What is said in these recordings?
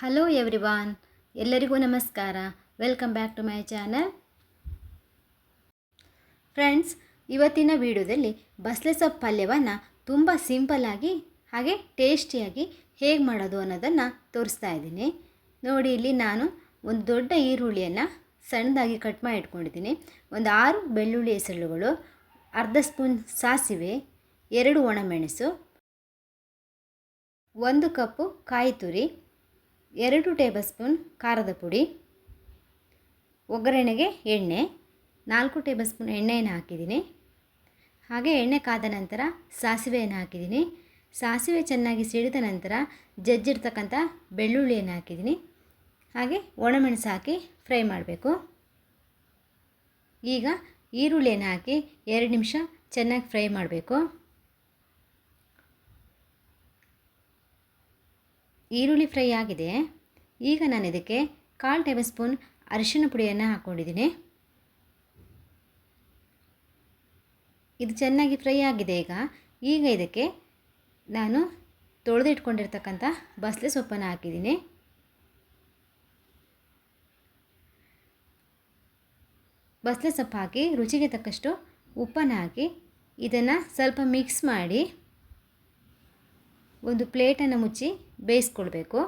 Hello everyone, ಎಲ್ಲರಿಗೂ ನಮಸ್ಕಾರ. Welcome back to my channel. Friends, ಇವತ್ತಿನ ವಿಡಿಯೋದಲ್ಲಿ ಬಸಳೆ ಸೊಪ್ಪು ಪಲ್ಯವನ್ನು ತುಂಬ ಸಿಂಪಲ್ಲಾಗಿ ಹಾಗೆ ಟೇಸ್ಟಿಯಾಗಿ ಹೇಗೆ ಮಾಡೋದು ಅನ್ನೋದನ್ನು ತೋರಿಸ್ತಾ ಇದ್ದೀನಿ. ನೋಡಿ, ಇಲ್ಲಿ ನಾನು ಒಂದು ದೊಡ್ಡ ಈರುಳ್ಳಿಯನ್ನು ಸಣ್ಣದಾಗಿ ಕಟ್ ಮಾಡಿ ಇಟ್ಕೊಂಡಿದ್ದೀನಿ. ಒಂದು 6 ಬೆಳ್ಳುಳ್ಳಿ ಹೆಸರುಗಳು, ಅರ್ಧ ಸ್ಪೂನ್ ಸಾಸಿವೆ, 2 ಒಣಮೆಣಸು, 1 ಕಪ್ಪು ಕಾಯಿ ತುರಿ, 2 ಟೇಬಲ್ ಸ್ಪೂನ್ ಖಾರದ ಪುಡಿ, ಒಗ್ಗರಣೆಗೆ ಎಣ್ಣೆ 4 ಟೇಬಲ್ ಸ್ಪೂನ್ ಎಣ್ಣೆಯನ್ನು ಹಾಕಿದ್ದೀನಿ. ಹಾಗೆ ಎಣ್ಣೆ ಕಾದ ನಂತರ ಸಾಸಿವೆಯನ್ನು ಹಾಕಿದ್ದೀನಿ. ಸಾಸಿವೆ ಚೆನ್ನಾಗಿ ಸಿಡಿದ ನಂತರ ಜಜ್ಜಿರ್ತಕ್ಕಂಥ ಬೆಳ್ಳುಳ್ಳಿಯನ್ನು ಹಾಕಿದ್ದೀನಿ. ಹಾಗೆ ಒಣಮೆಣಸು ಹಾಕಿ ಫ್ರೈ ಮಾಡಬೇಕು. ಈಗ ಈರುಳ್ಳಿಯನ್ನು ಹಾಕಿ 2 ನಿಮಿಷ ಚೆನ್ನಾಗಿ ಫ್ರೈ ಮಾಡಬೇಕು. ಈರುಳ್ಳಿ ಫ್ರೈ ಆಗಿದೆ. ಈಗ ನಾನು ಇದಕ್ಕೆ 1/4 ಟೇಬಲ್ ಸ್ಪೂನ್ ಅರಿಶಿಣ ಪುಡಿಯನ್ನು ಹಾಕ್ಕೊಂಡಿದ್ದೀನಿ. ಇದು ಚೆನ್ನಾಗಿ ಫ್ರೈ ಆಗಿದೆ. ಈಗ ಇದಕ್ಕೆ ನಾನು ತೊಳೆದಿಟ್ಕೊಂಡಿರ್ತಕ್ಕಂಥ ಬಸಳೆ ಸೊಪ್ಪನ್ನು ಹಾಕಿದ್ದೀನಿ. ಬಸಳೆ ಸೊಪ್ಪು ಹಾಕಿ ರುಚಿಗೆ ತಕ್ಕಷ್ಟು ಉಪ್ಪನ್ನು ಹಾಕಿ ಇದನ್ನು ಸ್ವಲ್ಪ ಮಿಕ್ಸ್ ಮಾಡಿ ಒಂದು ಪ್ಲೇಟನ್ನು ಮುಚ್ಚಿ ಬೇಯಿಸ್ಕೊಳ್ಬೇಕು.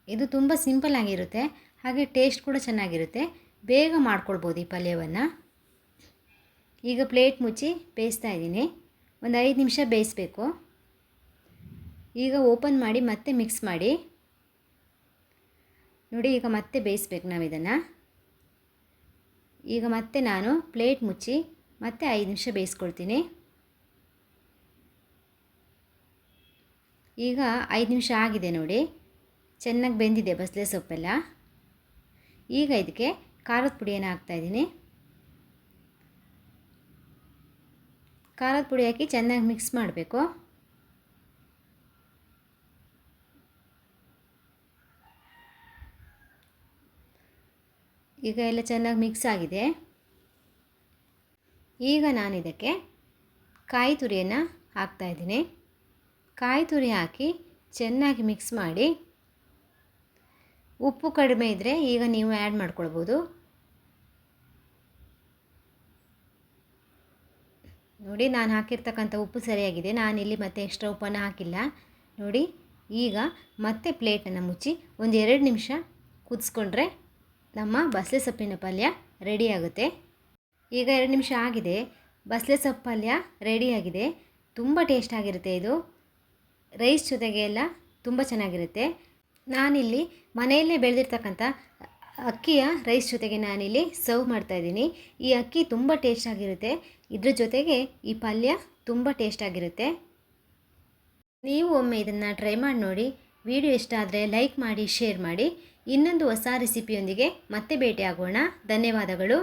ಇದು ತುಂಬ ಸಿಂಪಲ್ ಆಗಿರುತ್ತೆ, ಹಾಗೆ ಟೇಸ್ಟ್ ಕೂಡ ಚೆನ್ನಾಗಿರುತ್ತೆ. ಬೇಗ ಮಾಡ್ಕೊಳ್ಬೋದು ಈ ಪಲ್ಯವನ್ನು. ಈಗ ಪ್ಲೇಟ್ ಮುಚ್ಚಿ ಬೇಯಿಸ್ತಾ ಇದ್ದೀನಿ. ಒಂದು 5 ನಿಮಿಷ ಬೇಯಿಸಬೇಕು. ಈಗ ಓಪನ್ ಮಾಡಿ ಮತ್ತೆ ಮಿಕ್ಸ್ ಮಾಡಿ ನೋಡಿ. ಈಗ ಮತ್ತೆ ಬೇಯಿಸ್ಬೇಕು ನಾವು ಇದನ್ನು. ಈಗ ಮತ್ತೆ ನಾನು ಪ್ಲೇಟ್ ಮುಚ್ಚಿ ಮತ್ತೆ 5 ನಿಮಿಷ ಬೇಯಿಸ್ಕೊಳ್ತೀನಿ. ಈಗ 5 ನಿಮಿಷ ಆಗಿದೆ ನೋಡಿ, ಚೆನ್ನಾಗಿ ಬೆಂದಿದೆ ಬಸಳೆ ಸೊಪ್ಪೆಲ್ಲ. ಈಗ ಇದಕ್ಕೆ ಖಾರದ ಪುಡಿಯನ್ನು ಹಾಕ್ತಾಯಿದ್ದೀನಿ. ಖಾರದ ಪುಡಿ ಹಾಕಿ ಚೆನ್ನಾಗಿ ಮಿಕ್ಸ್ ಮಾಡಬೇಕು. ಈಗ ಎಲ್ಲ ಚೆನ್ನಾಗಿ ಮಿಕ್ಸ್ ಆಗಿದೆ. ಈಗ ನಾನು ಇದಕ್ಕೆ ಕಾಯಿ ತುರಿಯನ್ನು ಹಾಕ್ತಾಯಿದ್ದೀನಿ. ಕಾಯಿ ತುರಿ ಹಾಕಿ ಚೆನ್ನಾಗಿ ಮಿಕ್ಸ್ ಮಾಡಿ. ಉಪ್ಪು ಕಡಿಮೆ ಇದ್ದರೆ ಈಗ ನೀವು ಆ್ಯಡ್ ಮಾಡ್ಕೊಳ್ಬೋದು. ನೋಡಿ, ನಾನು ಹಾಕಿರ್ತಕ್ಕಂಥ ಉಪ್ಪು ಸರಿಯಾಗಿದೆ. ನಾನಿಲ್ಲಿ ಮತ್ತೆ ಎಕ್ಸ್ಟ್ರಾ ಉಪ್ಪನ್ನು ಹಾಕಿಲ್ಲ ನೋಡಿ. ಈಗ ಮತ್ತೆ ಪ್ಲೇಟನ್ನು ಮುಚ್ಚಿ ಒಂದು 2 ನಿಮಿಷ ಕುದಿಸ್ಕೊಂಡ್ರೆ ನಮ್ಮ ಬಸಳೆ ಸೊಪ್ಪಿನ ಪಲ್ಯ ರೆಡಿಯಾಗುತ್ತೆ. ಈಗ 2 ನಿಮಿಷ ಆಗಿದೆ. ಬಸಳೆ ಸೊಪ್ಪು ಪಲ್ಯ ರೆಡಿಯಾಗಿದೆ. ತುಂಬ ಟೇಸ್ಟ್ ಆಗಿರುತ್ತೆ. ಇದು ರೈಸ್ ಜೊತೆಗೆ ಎಲ್ಲ ತುಂಬ ಚೆನ್ನಾಗಿರುತ್ತೆ. ನಾನಿಲ್ಲಿ ಮನೆಯಲ್ಲೇ ಬೆಳೆದಿರ್ತಕ್ಕಂಥ ಅಕ್ಕಿಯ ರೈಸ್ ಜೊತೆಗೆ ನಾನಿಲ್ಲಿ ಸರ್ವ್ ಮಾಡ್ತಾಯಿದ್ದೀನಿ. ಈ ಅಕ್ಕಿ ತುಂಬ ಟೇಸ್ಟ್ ಆಗಿರುತ್ತೆ. ಇದ್ರ ಜೊತೆಗೆ ಈ ಪಲ್ಯ ತುಂಬ ಟೇಸ್ಟ್ ಆಗಿರುತ್ತೆ. ನೀವು ಒಮ್ಮೆ ಇದನ್ನು ಟ್ರೈ ಮಾಡಿ ನೋಡಿ. ವಿಡಿಯೋ ಇಷ್ಟ ಆದರೆ ಲೈಕ್ ಮಾಡಿ, ಶೇರ್ ಮಾಡಿ. ಇನ್ನೊಂದು ಹೊಸ ರೆಸಿಪಿಯೊಂದಿಗೆ ಮತ್ತೆ ಭೇಟಿ ಆಗೋಣ. ಧನ್ಯವಾದಗಳು.